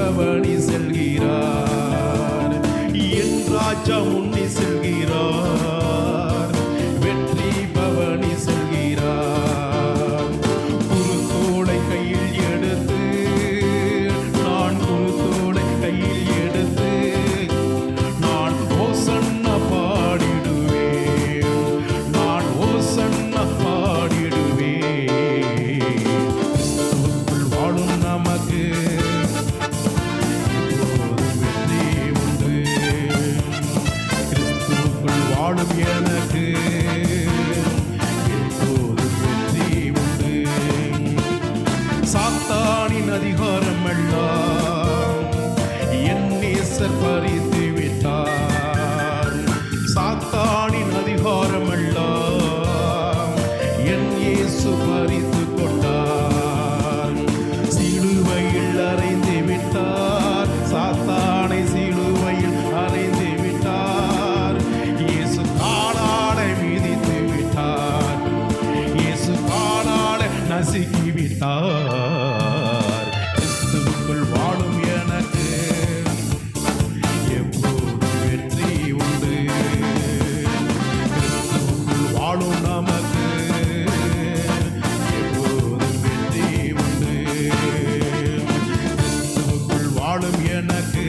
பவனி செல்கிறார். என் ராஜா முன்னே செல்கிறார், வெற்றி பவனி செல்கிறார். குருத்தோலை கையில் எடுத்து, நான் குருத்தோலை கையில் எடுத்து, நான் ஓசன்னா பாடிடுவேன், நான் ஓசன்னா பாடிடுவேன். கிறிஸ்துவுக்குள் வாழும் நமக்கு வெற்றி உண்டு. கிறிஸ்துவுக்குள் வாழும் எனக்கு எப்போதும் வெற்றி உண்டு. சாத்தானின் அதிகாரம் எல்லாம் என் நேசர் பறித்து விட்டார். சாத்தானின் அதிகாரம் எல்லாம் என் இயேசு பறித்து கொண்டார். சிலுவையில் அறைந்து விட்டார், சாத்தானை சிலுவையில் அறைந்து விட்டார். இயேசு காலாடை மிதித்து விட்டார், இயேசு காலாடை நசுக்கி விட்டார். கிறிஸ்துவுக்குள் வாழும் எனக்கு எப்போதும் வெற்றி உண்டு. கிறிஸ்துவுக்குள் வாழும் நமக்கு எப்போதும் வெற்றி உண்டு. கிறிஸ்துவுக்குள் வாழும் எனக்கு